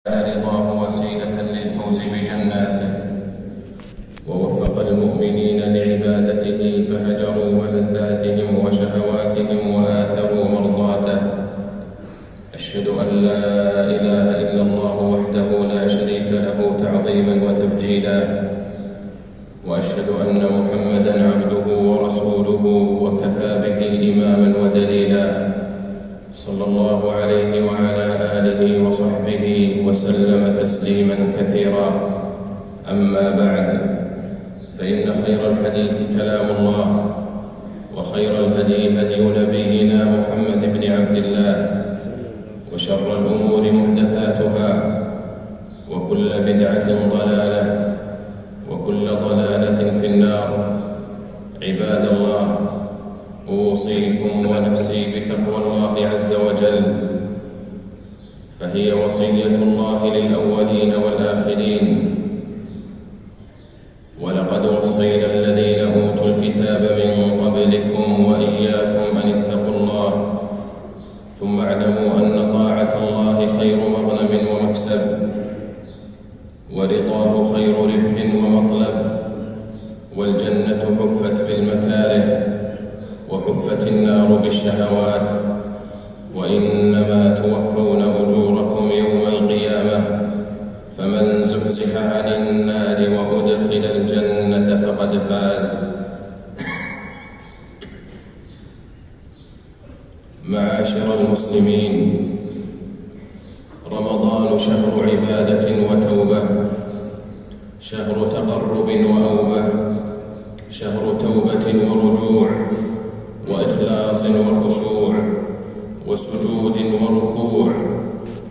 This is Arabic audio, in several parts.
رضاه وسيلة للفوز بجناته، ووفق المؤمنين لعبادته فهجروا ملذاتهم وشهواتهم وآثروا مرضاته. أشهد أن لا إله إلا الله وحده لا شريك له تعظيما وتبجيلا، وأشهد أن محمدا عبده ورسوله وكفى به إماما ودليلا، صلى الله عليه وعلى آله وصحبه وسلم تسليما كثيرا. أما بعد، فإن خير الحديث كلام الله، وخير الهدي هدي نبينا محمد بن عبد الله، وشر الأمور محدثاتها، وكل بدعة ضلالة، وكل ضلالة في النار. عباد الله، أوصيكم ونفسي بتقوى الله عز وجل، فهي وصية الله للأولين والآخرين. ولقد وصينا الذين أوتوا الكتاب من قبلكم وإياكم أن اتقوا الله، ثم اعلموا أن طاعة الله خير مغنم ومكسب، ورضاه خير ربح ومطلب، والجنة حفت بالمكاره، وحفت النار بالشهوات، وإنما توفون أجوركم يوم القيامة، فمن زحزح عن النار وأدخل الجنة فقد فاز. معاشر المسلمين، رمضان شهر عبادة وتوبة، شهر تقرب وأوبة، شهر توبة ورجوع، وإخلاص وخشوع، وسجود وركوع،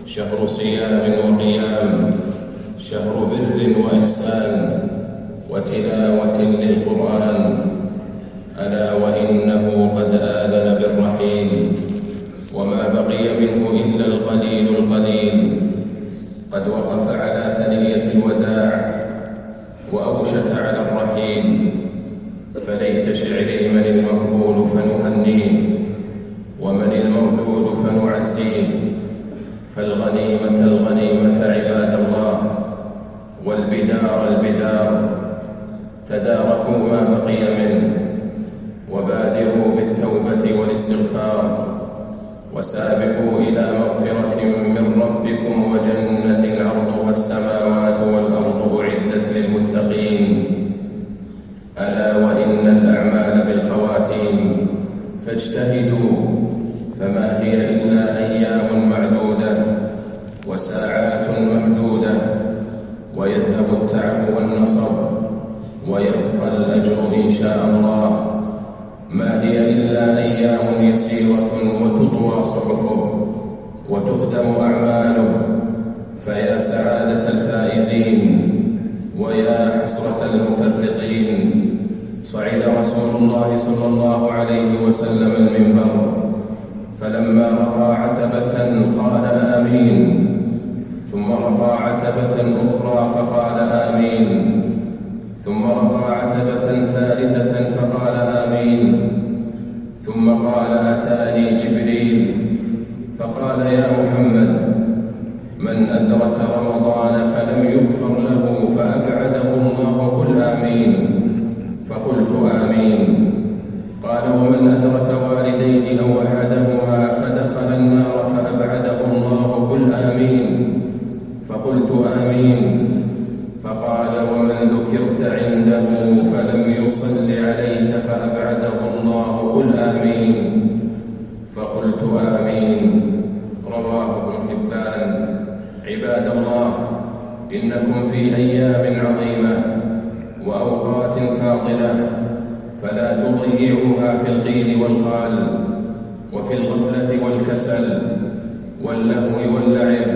شهر صيام وقيام، شهر بر وإحسان، وتلاوة للقرآن. ألا وإنه قد آذن بالرحيل، وما بقي منه إلا القليل القليل. قد وقف على ثنية الوداع، وأوشك على الرحيل. فليت شعري من المقبول فنهنيه، ومن المردود فنعزيه. فالغنيمة الغنيمة عباد الله، والبدار البدار. تداركوا ما بقي منه، وبادروا بالتوبة والاستغفار، وسابقوا إلى مغفرة من ربكم وجنة عرضها السماوات والأرض أعدت للمتقين. ألا وإن الأعمال بالخواتيم، فاجتهدوا، فما هي إلا أيام معدودة وساعات محدودة، ويذهب التعب والنصب، ويبقى الأجر إن شاء الله. ما هي إلا أيام يسيرة وتطوى صحفه وتختم أعماله. فيا سعادة الفائزين، ويا حسرة المفرطين. صعد رسول الله صلى الله عليه وسلم المنبر، فلما رقى عتبة قال آمين، ثم رقى عتبة أخرى فقال آمين، ثم رقى عتبة ثالثة فقال آمين، ثم قال أتاني جبريل فقال يا محمد، من أدرك رمضان فلم يغفر له فأبعده الله، قل آمين. فقلت آمين. قال ومن أدرك والديه أو أحدهما فدخل النار فأبعده الله، قل آمين. فقلت آمين. فقال ومن ذكرت عنده فلم يصل عليك فأبعده الله، قل آمين. فقلت آمين. رواه ابن حبان. عباد الله، إنكم في أيام عظيمة وأوقات فاضلة، فلا تضيعوها في القيل والقال، وفي الغفلة والكسل واللهو واللعب،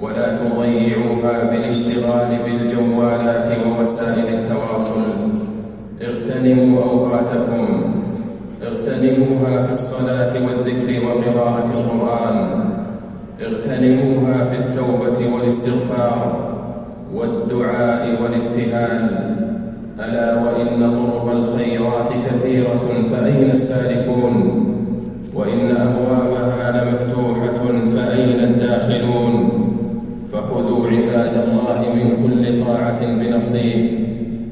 ولا تضيعوها بالاشتغال بالجوالات ووسائل التواصل. اغتنموا أوقاتكم، اغتنموها في الصلاة والذكر وقراءة القرآن، اغتنموها في التوبة والاستغفار والدعاء والابتهال. ألا وإن طرق الخيرات كثيرة، فأين السالكون؟ وإن أبوابها لمفتوحة، فأين الداخلون؟ عباد الله من كل طاعة بنصيب.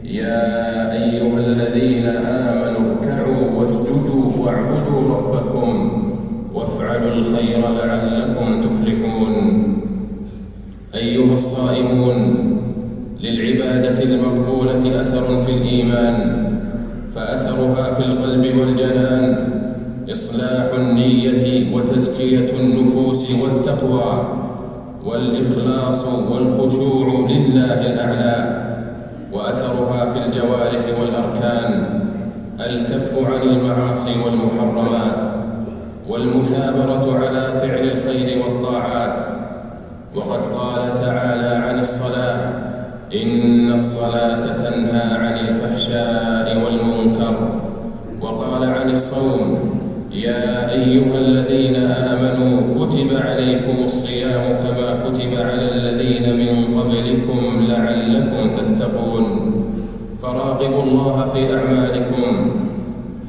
يا أيها الذين آمنوا اركعوا واسجدوا واعبدوا ربكم وافعلوا الخير لعلكم تفلحون. أيها الصائمون، للعبادة المقبولة أثر في الإيمان، فأثرها في القلب والجنان إصلاح النية وتزكية النفوس والتقوى والإخلاص والخشوع لله الأعلى. وأثرها في الجوارح والأركان الكف عن المعاصي والمحرمات والمثابرة على فعل الخير والطاعات. وقد قال تعالى عن الصلاة: إن الصلاة تنهى عن الفحشاء والمنكر. وقال عن الصوم: يا أيها الذين آمنوا كتب عليكم الصيام كما كتب على الذين من قبلكم لعلكم تتقون. فراقبوا الله في أعمالكم،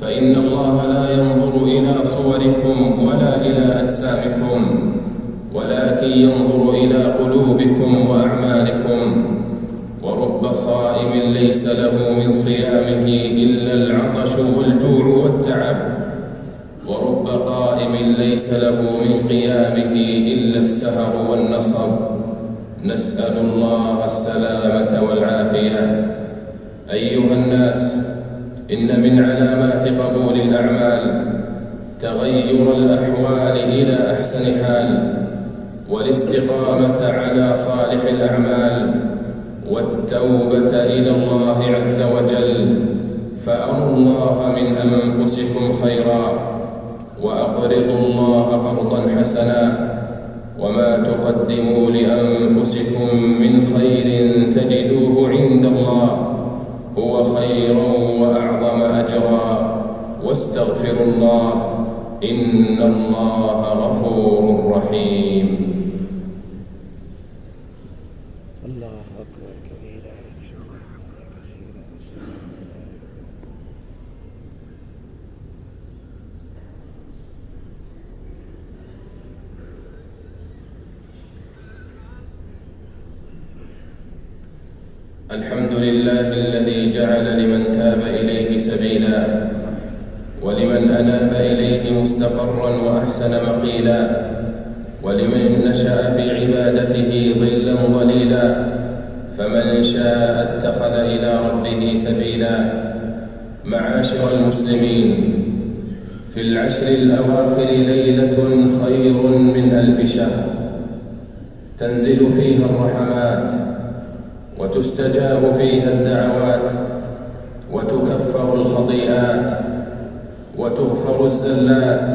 فإن الله لا ينظر إلى صوركم ولا إلى أجسامكم، ولكن ينظر إلى قلوبكم وأعمالكم. ورب صائم ليس له من صيامه إلا العطش والجوع والتعب، ورب قائم ليس له من قيامه إلا السهر والنصب. نسأل الله السلامة والعافية. أيها الناس، إن من علامات قبول الأعمال تغير الأحوال إلى أحسن حال، والاستقامة على صالح الأعمال، والتوبة إلى الله عز وجل. فأروا الله من أنفسكم خيرا، وأقرضوا الله قرضا حسنا، وما تقدموا لأنفسكم من خير تجدوه عند الله هو خيرا وأعظم أجرا، واستغفروا الله إن الله غفور رحيم. الله أكبر كبيرا كثيرا. الحمد لله الذي جعل لمن تاب إليه سبيلا، ولمن أناب إليه مستقرا وأحسن مقيلا، ولمن نشأ في عبادته ظلا ظليلا. فمن شاء اتخذ إلى ربه سبيلا. معاشر المسلمين، في العشر الأواخر ليلة خير من 1000 شهر، تنزل فيها الرحمات، وتستجاب فيها الدعوات، وتكفر الخطيئات، وتغفر الزلات.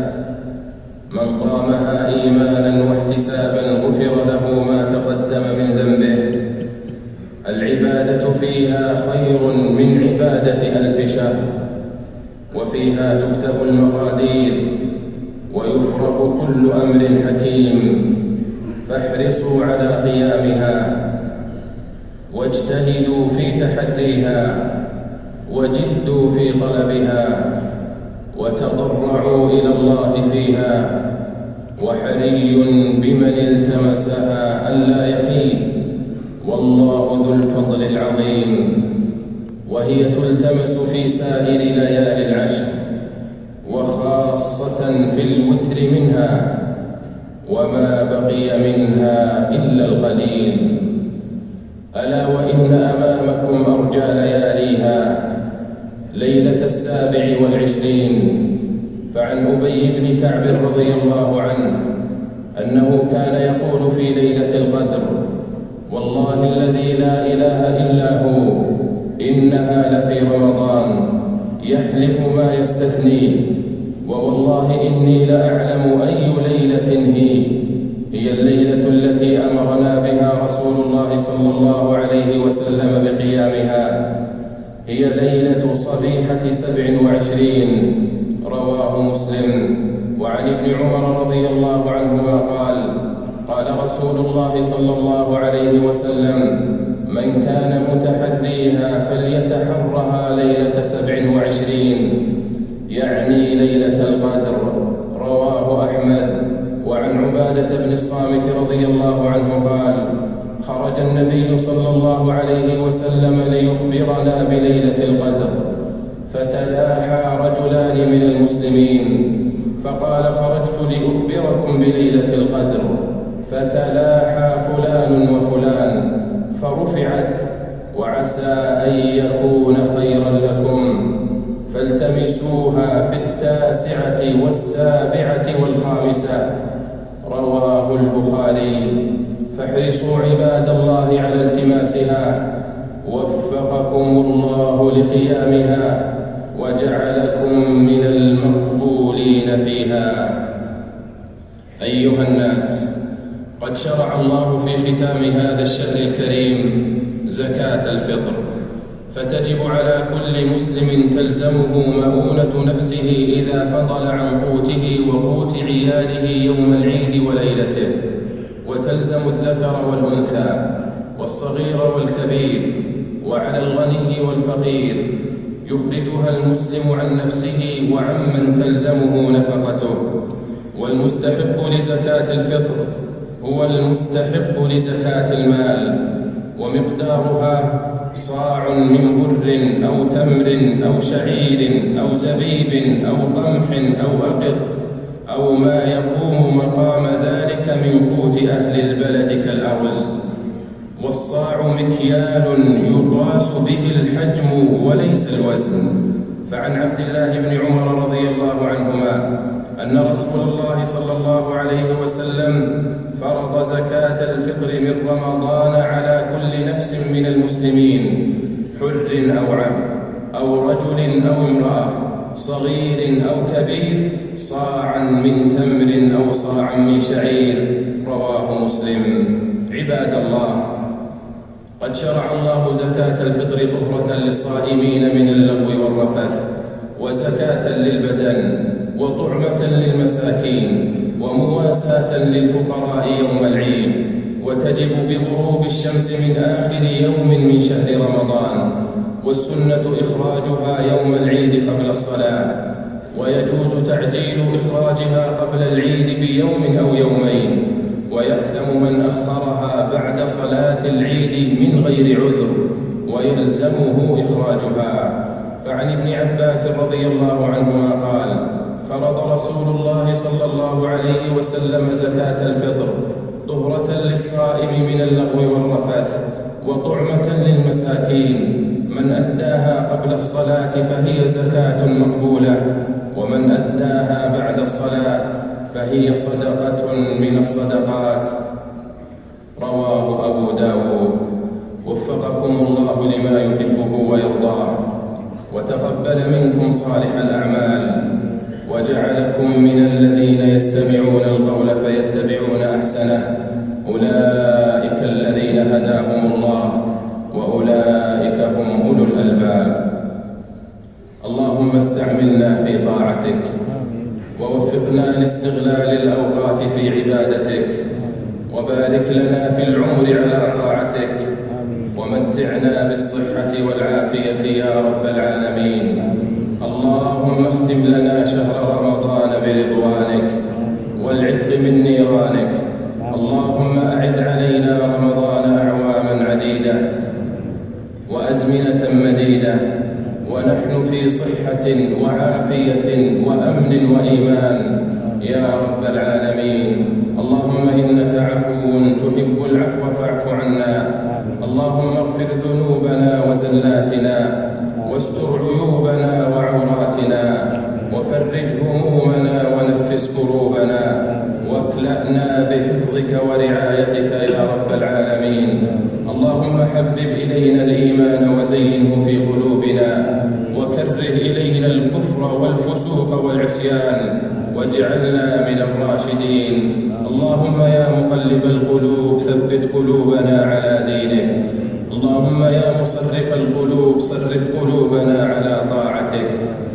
من قامها إيمانا واحتسابا غفر له ما تقدم من ذنبه. العبادة فيها خير من عبادة 1000 شهر، وفيها تكتب المقادير ويفرق كل أمر حكيم. فاحرصوا على قيامها، واجتهدوا في تحريها، وجدوا في طلبها، وتضرعوا إلى الله فيها. وحري بمن التمسها ألا يخيب، والله ذو الفضل العظيم. وهي تلتمس في سائر ليالي العشر، وخاصة في الوتر منها، وما بقي منها إلا القليل. ألا وإن أمامكم أرجى لياليها ليلة 27. فعن أبي بن كعب رضي الله عنه أنه كان يقول في ليلة القدر: والله الذي لا إله إلا هو إنها لفي رمضان. يحلف ما يستثني: ووالله إني لأعلم أي ليلة هي الليلة التي أمرنا بها رسول الله صلى الله عليه وسلم بقيامها. هي ليلة صبيحة 27. رواه مسلم. وعن ابن عمر رضي الله عنهما قال: قال رسول الله صلى الله عليه وسلم: من كان متحريها فليتحرها ليلة 27، يعني ليلة القدر. رواه أحمد. وعن عبادة بن الصامت رضي الله عنه قال: خرج النبي صلى الله عليه وسلم ليخبرنا بليلة القدر، فتلاحى رجلان من المسلمين فقال: خرجت لأخبركم بليلة القدر، فتلاحى فلان وفلان فرفعت: وعسى أن يكون خيرا لكم، فالتمسوها في 9 و7 و5. رواه البخاري. فاحرصوا عباد الله على التماسها، وفقكم الله لقيامها وجعلكم من المقبولين فيها. أيها الناس، قد شرع الله في ختام هذا الشهر الكريم زكاة الفطر، فتجب على كل مسلم تلزمه مؤونة نفسه إذا فضل عن قوته وقوت عياله يوم العيد وليلته، وتلزم الذكر والأنثى والصغير والكبير، وعلى الغني والفقير يخرجها المسلم عن نفسه وعمن تلزمه نفقته. والمستحق لزكاة الفطر هو المستحق لزكاة المال، ومقدارها صاع من بر أو تمر أو شعير أو زبيب أو قمح أو أقط أو ما يقوم مقام ذلك من قوت أهل البلد كالأرز. والصاع مكيال يقاس به الحجم وليس الوزن. فعن عبد الله بن عمر رضي الله عنهما أن رسول الله صلى الله عليه وسلم فرض زكاة الفطر من رمضان على كل نفس من المسلمين، حر أو عبد أو رجل أو امرأة، صغير أو كبير، صاعا من تمر أو صاعا من شعير. رواه مسلم. عباد الله، قد شرع الله زكاة الفطر طهرة للصائمين من اللغو والرفث، وزكاة للبدن، وطعمة للمساكين، ومواساة للفقراء يوم العيد، وتجب بغروب الشمس من آخر يوم من شهر رمضان، والسنة إخراجها يوم العيد قبل الصلاة، ويجوز تعجيل إخراجها قبل العيد بيوم أو يومين، ويأثم من أخرها بعد صلاة العيد من غير عذر، ويلزمه إخراجها. فعن ابن عباس رضي الله عنهما قال: فرض رسول الله صلى الله عليه وسلم زكاة الفطر طهرة للصائم من اللغو والرفث، وطعمة للمساكين. من أداها قبل الصلاة فهي زكاة مقبولة، ومن أداها بعد الصلاة فهي صدقة من الصدقات. رواه أبو داود. وفقكم الله لما يحبه ويرضاه، وتقبل منكم صالح الأعمال، وجعلكم من الذين يستمعون القول فيتبعون أحسنه. أولئك الذين هداهم الله، وأولئك هم أولو الألباب. اللهم استعملنا في طاعتك، ووفقنا لاستغلال الأوقات في عبادتك، وبارك لنا في العمر على طاعتك، ومتعنا بالصحة والعافية يا رب العالمين. اللهم اختم لنا شهر رمضان برضوانك والعتق من نيرانك. اللهم أعد علينا رمضان أعواما عديدة وأزمنة مديدة، ونحن في صحة وعافية وأمن وإيمان يا رب العالمين. اللهم إنك عفو تحب العفو فاعف عنا. اللهم اغفر ذنوبنا وزلاتنا، واستر عيوبنا وعوراتنا، وفرج همومنا ونفس كروبنا، واكلأنا بحفظك ورعايتك يا رب العالمين. اللهم حبب إلينا الإيمان وزينه في قلوبنا، وكره إلينا الكفر والفسوق والعصيان، واجعلنا من الراشدين. اللهم يا مقلب القلوب ثبت قلوبنا على دينك. اللهم يا مصرف القلوب صرف قلوبنا على طاعتك.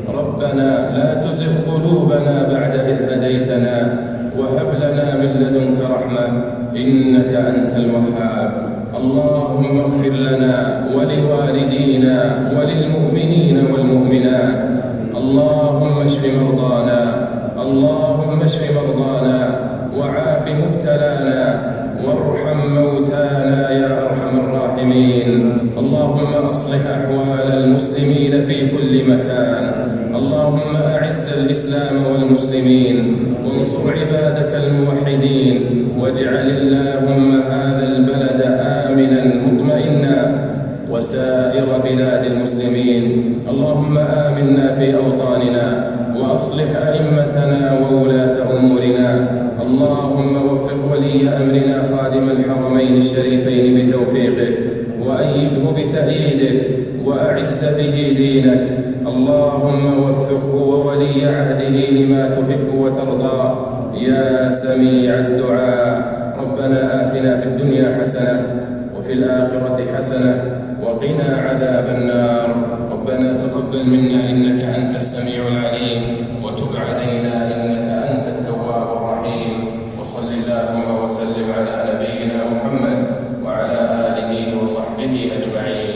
ربنا لا تزغ قلوبنا بعد إذ هديتنا، وهب لنا من لدنك رحمة إنك أنت الوهاب. اللهم اغفر لنا ولوالدينا وللمؤمنين والمؤمنات. اللهم اشف مرضانا، اللهم اشف مرضانا، وعاف مبتلانا، وارحم موتانا يا أرحم الراحمين. الراحمين. اللهم أصلح أحوال المسلمين في كل مكان. اللهم أعز الإسلام والمسلمين وانصر عبادك الموحدين، واجعل اللهم هذا البلد آمنا مطمئنا وسائر بلاد المسلمين. اللهم آمنا في أوطاننا وأصلح أئمتنا وولاة أمورنا. اللهم وفق ولي أمرنا خادم الحرمين الشريفين بتوفيقك، وأيده بتأييدك، وأعز به دينك. اللهم وفقه وولي عهده لما تحب وترضى يا سميع الدعاء. ربنا آتنا في الدنيا حسنة وفي الآخرة حسنة وقنا عذاب النار. ربنا تقبل منا إنك أنت السميع العليم، وتب علينا إنك أنت التواب الرحيم. وصل اللهم وسلم على نبينا محمد وعلى آله وصحبه أجمعين.